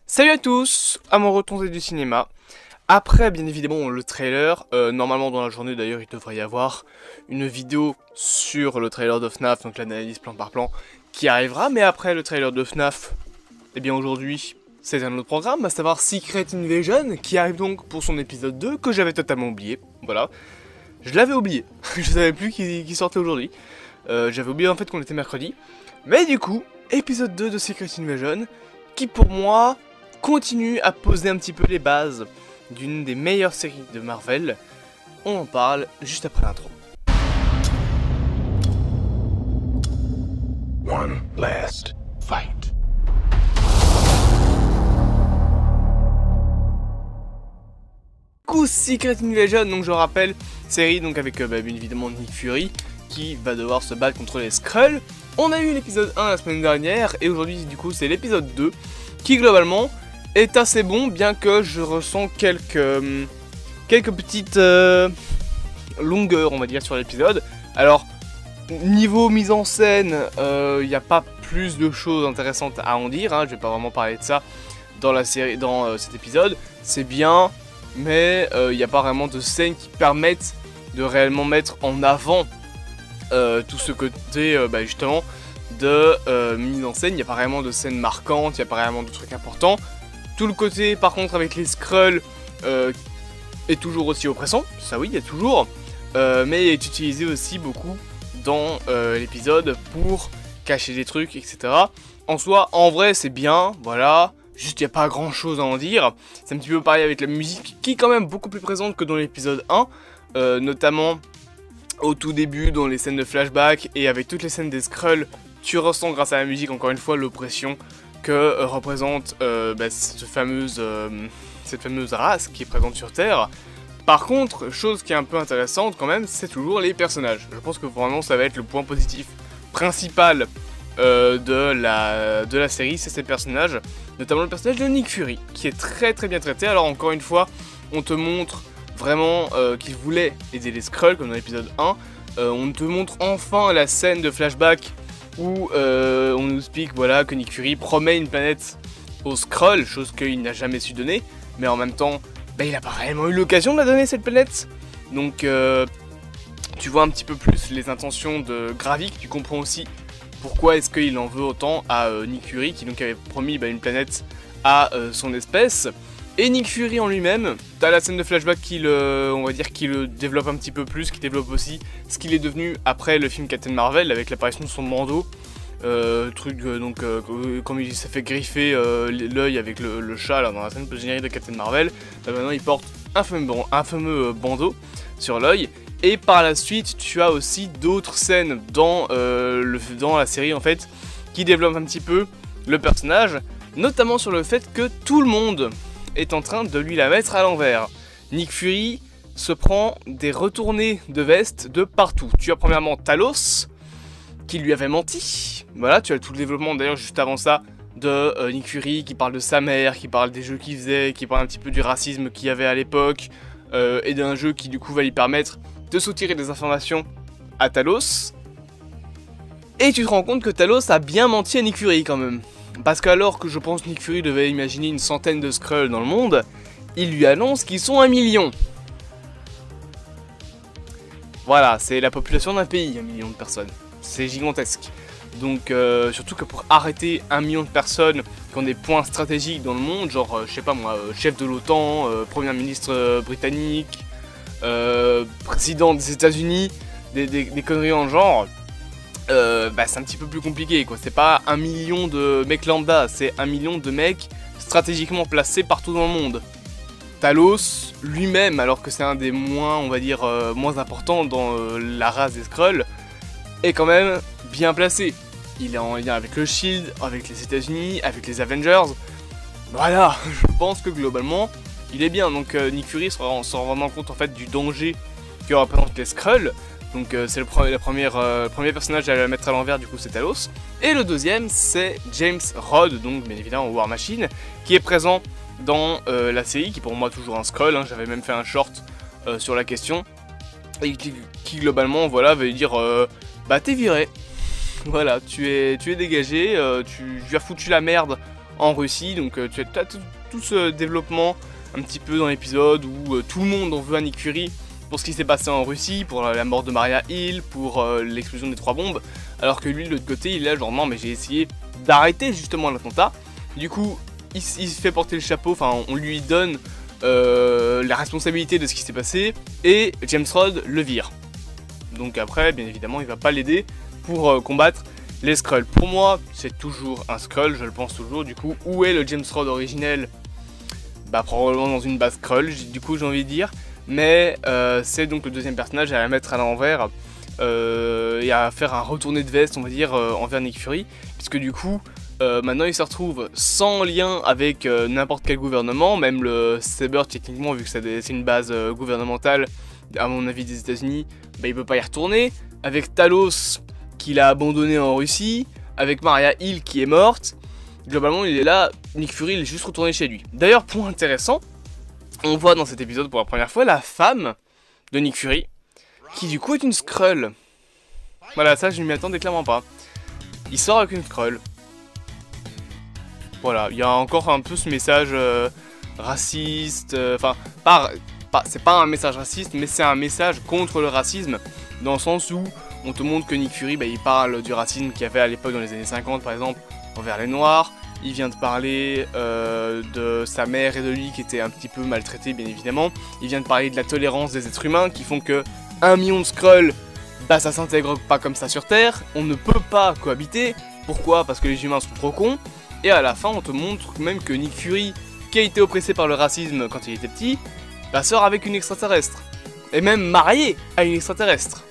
Salut à tous, à mon retour du cinéma. Après bien évidemment le trailer, normalement dans la journée d'ailleurs il devrait y avoir une vidéo sur le trailer de FNAF, donc l'analyse plan par plan qui arrivera. Mais après le trailer de FNAF, eh bien aujourd'hui c'est un autre programme, à savoir Secret Invasion, qui arrive donc pour son épisode 2 que j'avais totalement oublié. Voilà, je l'avais oublié, je savais plus qu'il sortait aujourd'hui. J'avais oublié en fait qu'on était mercredi. Mais du coup, épisode 2 de Secret Invasion, qui pour moi continue à poser un petit peu les bases d'une des meilleures séries de Marvel. On en parle juste après l'intro. One last fight. Coup Secret Invasion, donc je rappelle, série donc avec bien évidemment Nick Fury qui va devoir se battre contre les Skrulls. On a eu l'épisode 1 la semaine dernière et aujourd'hui du coup c'est l'épisode 2 qui globalement est assez bon, bien que je ressens quelques petites longueurs on va dire sur l'épisode. Alors niveau mise en scène, il n'y a pas plus de choses intéressantes à en dire, hein, je vais pas vraiment parler de ça dans la série, dans cet épisode. C'est bien, mais il n'y a pas vraiment de scènes qui permettent de réellement mettre en avant tout ce côté justement de mise en scène. Il n'y a pas vraiment de scènes marquantes, il n'y a pas vraiment de trucs importants. Tout le côté par contre avec les Skrulls est toujours aussi oppressant, ça oui il y a toujours, mais il est utilisé aussi beaucoup dans l'épisode pour cacher des trucs, etc. En soi, en vrai c'est bien, voilà, juste il n'y a pas grand chose à en dire. C'est un petit peu pareil avec la musique qui est quand même beaucoup plus présente que dans l'épisode 1, notamment au tout début dans les scènes de flashback et avec toutes les scènes des Skrulls, tu ressens grâce à la musique encore une fois l'oppression que représente cette fameuse race qui est présente sur Terre. Par contre, chose qui est un peu intéressante quand même, c'est toujours les personnages. Je pense que vraiment ça va être le point positif principal de la série, c'est ces personnages, notamment le personnage de Nick Fury, qui est très bien traité. Alors encore une fois, on te montre vraiment qu'il voulait aider les Skrulls, comme dans l'épisode 1. On te montre enfin la scène de flashback où on nous explique voilà, que Nick Fury promet une planète aux Skrulls, chose qu'il n'a jamais su donner, mais en même temps, il n'a pas réellement eu l'occasion de la donner cette planète. Donc tu vois un petit peu plus les intentions de Gravik, tu comprends aussi pourquoi est-ce qu'il en veut autant à Nick Fury, qui donc avait promis une planète à son espèce. Et Nick Fury en lui-même, t'as la scène de flashback qui le développe un petit peu plus, qui développe aussi ce qu'il est devenu après le film Captain Marvel, avec l'apparition de son bandeau, comme il s'est fait griffer l'œil avec le chat là, dans la scène post-générique de Captain Marvel, maintenant il porte un fameux bandeau sur l'œil. Et par la suite, tu as aussi d'autres scènes dans la série en fait, qui développent un petit peu le personnage, notamment sur le fait que tout le monde est en train de lui la mettre à l'envers. Nick Fury se prend des retournées de veste de partout. Tu as premièrement Talos, qui lui avait menti. Voilà, tu as tout le développement d'ailleurs juste avant ça de Nick Fury, qui parle de sa mère, qui parle des jeux qu'il faisait, qui parle un petit peu du racisme qu'il y avait à l'époque, et d'un jeu qui du coup va lui permettre de soutirer des informations à Talos. Et tu te rends compte que Talos a bien menti à Nick Fury quand même. Parce qu'alors que je pense que Nick Fury devait imaginer une centaine de Skrulls dans le monde, il lui annonce qu'ils sont 1 million. Voilà, c'est la population d'un pays, 1 million de personnes. C'est gigantesque. Donc, surtout que pour arrêter 1 million de personnes qui ont des points stratégiques dans le monde, genre, je sais pas moi, chef de l'OTAN, premier ministre britannique, président des États-Unis, des conneries en genre... c'est un petit peu plus compliqué quoi, c'est pas 1 million de mecs lambda, c'est 1 million de mecs stratégiquement placés partout dans le monde. Talos lui-même, alors que c'est un des moins, on va dire, moins importants dans la race des Skrulls, est quand même bien placé. Il est en lien avec le Shield, avec les États-Unis, avec les Avengers. Voilà, je pense que globalement, il est bien. Donc Nick Fury se rend vraiment compte en fait du danger que représentent les Skrulls. Donc c'est le premier personnage à la mettre à l'envers, du coup c'est Talos. Et le deuxième c'est James Rhodes, donc bien évidemment War Machine, qui est présent dans la série, qui pour moi toujours un Skrull, hein, j'avais même fait un short sur la question. Et qui globalement voilà veut dire t'es viré. Voilà, tu es dégagé, tu as foutu la merde en Russie, donc tu as tout ce développement un petit peu dans l'épisode où tout le monde en veut à Nick Fury pour ce qui s'est passé en Russie, pour la mort de Maria Hill, pour l'explosion des 3 bombes, alors que lui de l'autre côté il est là genre non mais j'ai essayé d'arrêter justement l'attentat. Du coup il se fait porter le chapeau, enfin on lui donne la responsabilité de ce qui s'est passé et James Rhodes le vire. Donc après bien évidemment il va pas l'aider pour combattre les Skrulls. Pour moi c'est toujours un Skrull, je le pense toujours. Du coup où est le James Rhodes originel? Bah probablement dans une base Skrull du coup j'ai envie de dire. Mais c'est donc le deuxième personnage à la mettre à l'envers et à faire un retourné de veste on va dire envers Nick Fury, puisque du coup maintenant il se retrouve sans lien avec n'importe quel gouvernement, même le Saber techniquement vu que c'est une base gouvernementale à mon avis des États-Unis, bah, il peut pas y retourner, avec Talos qu'il a abandonné en Russie, avec Maria Hill qui est morte, globalement il est là, Nick Fury il est juste retourné chez lui. D'ailleurs point intéressant, on voit dans cet épisode pour la première fois la femme de Nick Fury, qui du coup est une Skrull. Voilà, ça je ne m'y attendais clairement pas. Il sort avec une Skrull. Voilà, il y a encore un peu ce message raciste, enfin, c'est pas un message raciste, mais c'est un message contre le racisme, dans le sens où on te montre que Nick Fury, bah, il parle du racisme qu'il y avait à l'époque dans les années 50 par exemple, envers les Noirs. Il vient de parler de sa mère et de lui qui étaient un petit peu maltraités bien évidemment. Il vient de parler de la tolérance des êtres humains qui font que 1 million de Skrulls, bah ça s'intègre pas comme ça sur Terre. On ne peut pas cohabiter. Pourquoi? Parce que les humains sont trop cons. Et à la fin on te montre même que Nick Fury, qui a été oppressé par le racisme quand il était petit, bah sort avec une extraterrestre. Et même marié à une extraterrestre.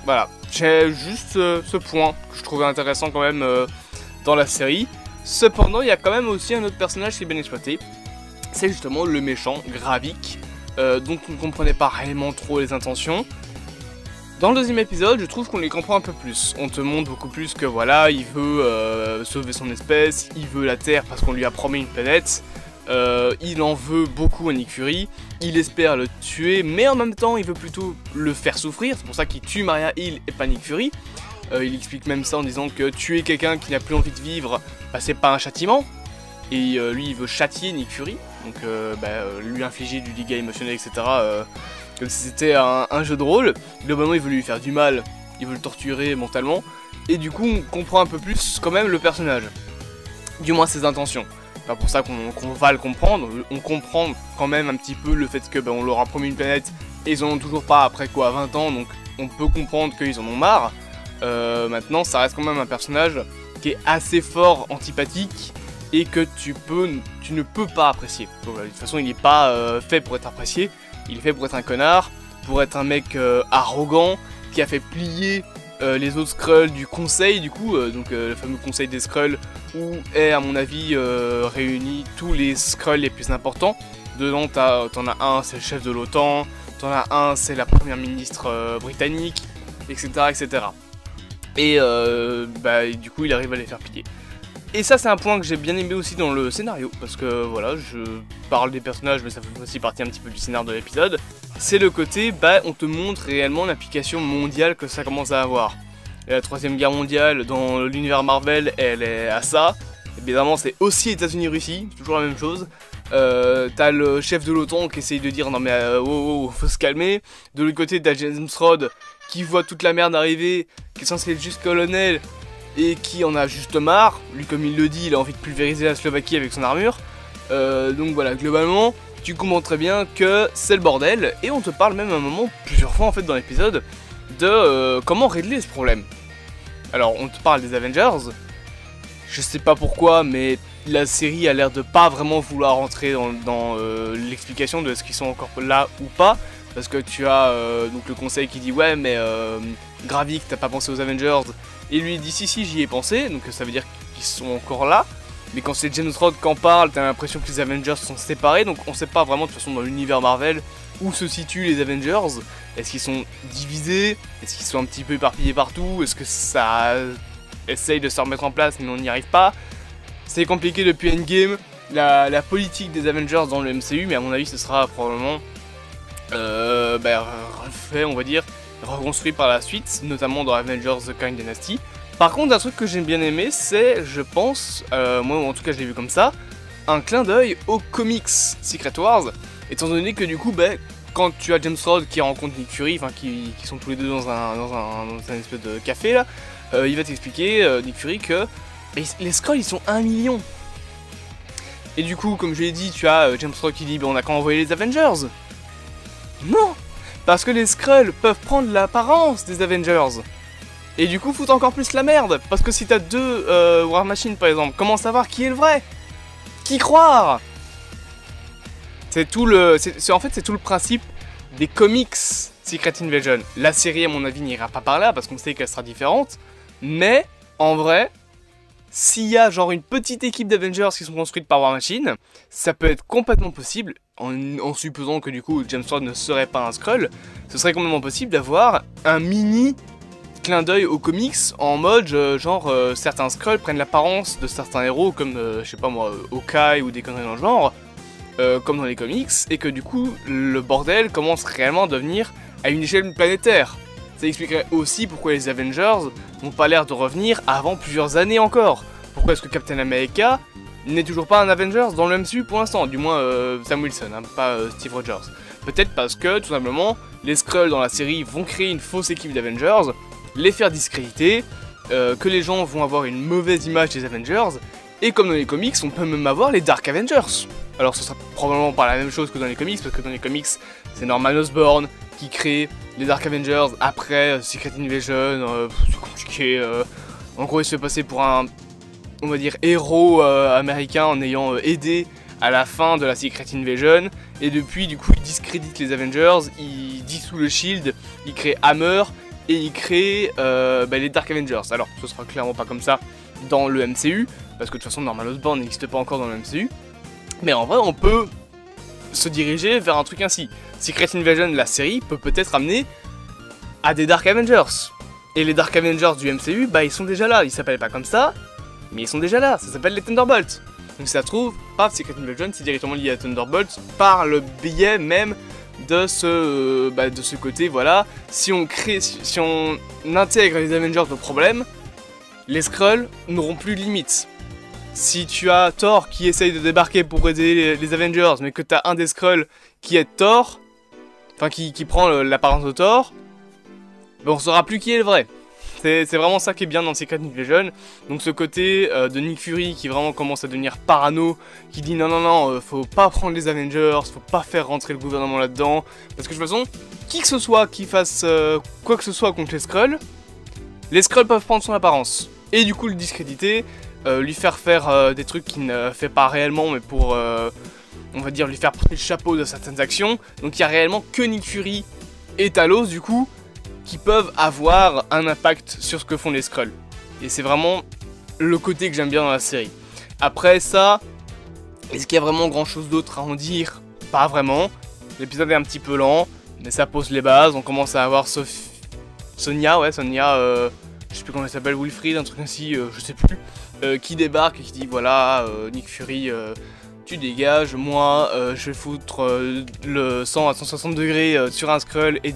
Voilà, j'ai juste ce point que je trouvais intéressant quand même dans la série. Cependant, il y a quand même aussi un autre personnage qui est bien exploité. C'est justement le méchant, Gravik, dont on ne comprenait pas réellement trop les intentions. Dans le deuxième épisode, je trouve qu'on les comprend un peu plus. On te montre beaucoup plus que voilà, il veut sauver son espèce, il veut la Terre parce qu'on lui a promis une planète. Il en veut beaucoup à Nick Fury, il espère le tuer, mais en même temps il veut plutôt le faire souffrir, c'est pour ça qu'il tue Maria Hill et pas Nick Fury. Il explique même ça en disant que tuer quelqu'un qui n'a plus envie de vivre, bah, c'est pas un châtiment, et lui il veut châtier Nick Fury, donc lui infliger du dégât émotionnel etc, comme si c'était un jeu de rôle. Globalement il veut lui faire du mal, il veut le torturer mentalement, et du coup on comprend un peu plus quand même le personnage, du moins ses intentions. Pas pour ça qu'on va le comprendre, on comprend quand même un petit peu le fait que on leur a promis une planète et ils en ont toujours pas après quoi 20 ans, donc on peut comprendre qu'ils en ont marre. Maintenant ça reste quand même un personnage qui est assez fort antipathique et que tu ne peux pas apprécier. Donc, de toute façon il n'est pas fait pour être apprécié, il est fait pour être un connard, pour être un mec arrogant qui a fait plier les autres Skrulls du conseil du coup, donc le fameux conseil des Skrulls où est à mon avis réunis tous les Skrulls les plus importants. Dedans t'en as un c'est le chef de l'OTAN, t'en as un c'est la première ministre britannique, etc. etc. Et du coup il arrive à les faire plier. Et ça c'est un point que j'ai bien aimé aussi dans le scénario, parce que voilà, je parle des personnages mais ça fait aussi partie un petit peu du scénario de l'épisode. C'est le côté, on te montre réellement l'implication mondiale que ça commence à avoir. Et la troisième guerre mondiale dans l'univers Marvel, elle est à ça. Évidemment c'est aussi États-Unis-Russie, c'est toujours la même chose. T'as le chef de l'OTAN qui essaye de dire non mais faut se calmer. De l'autre côté t'as James Rhodes qui voit toute la merde arriver, qui est censé être juste colonel, et qui en a juste marre. Lui comme il le dit, il a envie de pulvériser la Slovaquie avec son armure. Donc voilà, globalement, tu comprends très bien que c'est le bordel. Et on te parle même à un moment, plusieurs fois en fait dans l'épisode, de comment régler ce problème. Alors on te parle des Avengers. Je sais pas pourquoi, mais la série a l'air de pas vraiment vouloir rentrer dans l'explication de ce qu'ils sont encore là ou pas. Parce que tu as donc le conseil qui dit ouais mais Gravik t'as pas pensé aux Avengers. Et lui il dit si j'y ai pensé, donc ça veut dire qu'ils sont encore là. Mais quand c'est James Rhodes qui en parle, t'as l'impression que les Avengers sont séparés. Donc on sait pas vraiment de toute façon dans l'univers Marvel où se situent les Avengers. Est-ce qu'ils sont divisés? Est-ce qu'ils sont un petit peu éparpillés partout? Est-ce que ça essaye de se remettre en place mais on n'y arrive pas? C'est compliqué depuis Endgame, la politique des Avengers dans le MCU, mais à mon avis ce sera probablement refait, on va dire, reconstruit par la suite, notamment dans Avengers The Kang Dynasty, Par contre, un truc que j'ai bien aimé, c'est, je pense, moi en tout cas je l'ai vu comme ça, un clin d'œil aux comics Secret Wars, étant donné que du coup, quand tu as James Rhodes qui rencontre Nick Fury, enfin qui sont tous les deux dans un espèce de café là, il va t'expliquer, Nick Fury, que les Skrulls ils sont 1 million. Et du coup, comme je l'ai dit, tu as James Rhodes qui dit on a qu'à envoyer les Avengers. Non, parce que les Skrulls peuvent prendre l'apparence des Avengers. Et du coup, foutre encore plus la merde. Parce que si t'as deux War Machine par exemple, comment savoir qui est le vrai? Qui croire? C'est tout le, en fait, c'est tout le principe des comics Secret Invasion. La série, à mon avis, n'ira pas par là parce qu'on sait qu'elle sera différente. Mais en vrai, s'il y a genre une petite équipe d'Avengers qui sont construites par War Machine, ça peut être complètement possible, en supposant que du coup James Rhodes ne serait pas un Skrull, ce serait complètement possible d'avoir un mini clin d'œil aux comics en mode certains Skrulls prennent l'apparence de certains héros comme je sais pas moi, Hawkeye ou des conneries dans le genre, comme dans les comics, et que du coup le bordel commence réellement à devenir à une échelle planétaire. Ça expliquerait aussi pourquoi les Avengers n'ont pas l'air de revenir avant plusieurs années encore. Pourquoi est-ce que Captain America n'est toujours pas un Avengers dans le MCU pour l'instant, du moins Sam Wilson, hein, pas Steve Rogers. Peut-être parce que tout simplement les Skrulls dans la série vont créer une fausse équipe d'Avengers, les faire discréditer, que les gens vont avoir une mauvaise image des Avengers, et comme dans les comics, on peut même avoir les Dark Avengers. Alors ce sera probablement pas la même chose que dans les comics, parce que dans les comics, c'est Norman Osborn qui crée les Dark Avengers après Secret Invasion, c'est compliqué. En gros, il se fait passer pour un, on va dire, héros américain en ayant aidé à la fin de la Secret Invasion, et depuis, du coup, il discrédite les Avengers, il dissout le Shield, il crée Hammer, et il crée les Dark Avengers. Alors, ce sera clairement pas comme ça dans le MCU, parce que de toute façon, Norman Osborn n'existe pas encore dans le MCU. Mais en vrai, on peut se diriger vers un truc ainsi. Secret Invasion, la série, peut peut-être amener à des Dark Avengers. Et les Dark Avengers du MCU, ils sont déjà là. Ils s'appellent pas comme ça, mais ils sont déjà là. Ça s'appelle les Thunderbolts. Donc si ça se trouve, Secret Invasion, c'est directement lié à Thunderbolts par le biais même de ce côté, voilà. Si on intègre les Avengers au problème, les Skrulls n'auront plus de limites. Si tu as Thor qui essaye de débarquer pour aider les Avengers, mais que tu as un des Skrulls qui est Thor, enfin qui prend l'apparence de Thor, on saura plus qui est le vrai. C'est vraiment ça qui est bien dans Secret Invasion. Donc ce côté de Nick Fury qui vraiment commence à devenir parano, qui dit non, faut pas prendre les Avengers, faut pas faire rentrer le gouvernement là-dedans. Parce que de toute façon, qui que ce soit qui fasse quoi que ce soit contre les Skrulls peuvent prendre son apparence. Et du coup le discréditer, lui faire des trucs qu'il ne fait pas réellement, mais pour, on va dire, lui faire porter le chapeau de certaines actions. Donc il n'y a réellement que Nick Fury et Talos, du coup, qui peuvent avoir un impact sur ce que font les Skrulls. Et c'est vraiment le côté que j'aime bien dans la série. Après ça, est-ce qu'il y a vraiment grand chose d'autre à en dire? Pas vraiment. L'épisode est un petit peu lent, mais ça pose les bases. On commence à avoir Sonia, je sais plus comment elle s'appelle, Wilfried, un truc ainsi, je sais plus, qui débarque et qui dit voilà, Nick Fury, tu dégages, moi je vais foutre le sang à 160 degrés sur un Skrull et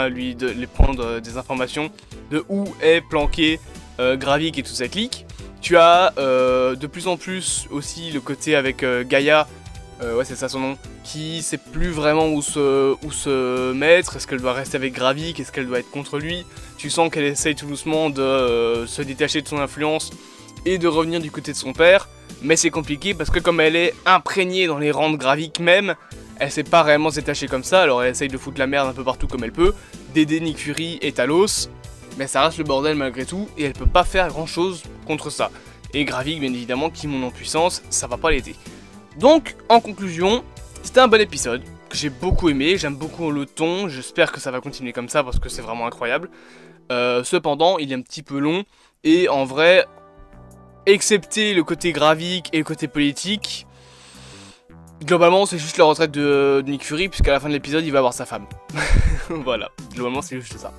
lui prendre des informations de où est planqué Gravik et tout ça clique. Tu as de plus en plus aussi le côté avec Gaïa, ouais c'est ça son nom, qui sait plus vraiment où se mettre. Est-ce qu'elle doit rester avec Gravik, est-ce qu'elle doit être contre lui? Tu sens qu'elle essaye tout doucement de se détacher de son influence et de revenir du côté de son père. Mais c'est compliqué parce que comme elle est imprégnée dans les rangs de Gravik même, elle sait pas réellement se détacher comme ça, alors elle essaye de foutre la merde un peu partout comme elle peut, d'aider Nick Fury et Talos, mais ça reste le bordel malgré tout, et elle peut pas faire grand chose contre ça. Et Gravik bien évidemment qui monte en puissance, ça va pas l'aider. Donc en conclusion, c'était un bon épisode, que j'ai beaucoup aimé, j'aime beaucoup le ton, j'espère que ça va continuer comme ça parce que c'est vraiment incroyable. Cependant, il est un petit peu long, et en vrai, excepté le côté Gravik et le côté politique, globalement c'est juste la retraite de Nick Fury, puisqu'à la fin de l'épisode il va avoir sa femme. Voilà, globalement c'est juste ça.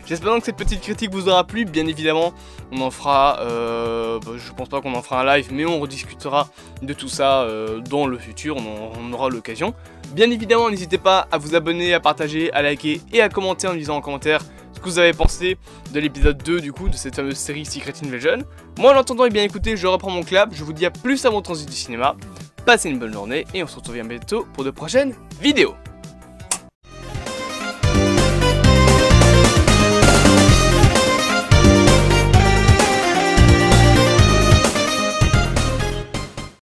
J'espère donc que cette petite critique vous aura plu, bien évidemment on en fera, je pense pas qu'on en fera un live, mais on rediscutera de tout ça dans le futur, on aura l'occasion. Bien évidemment n'hésitez pas à vous abonner, à partager, à liker et à commenter en me disant en commentaire ce que vous avez pensé de l'épisode 2 du coup de cette fameuse série Secret Invasion. Moi en attendant, et bien écoutez, je reprends mon clap, je vous dis à plus à mon transit du cinéma, passez une bonne journée et on se retrouve bien bientôt pour de prochaines vidéos.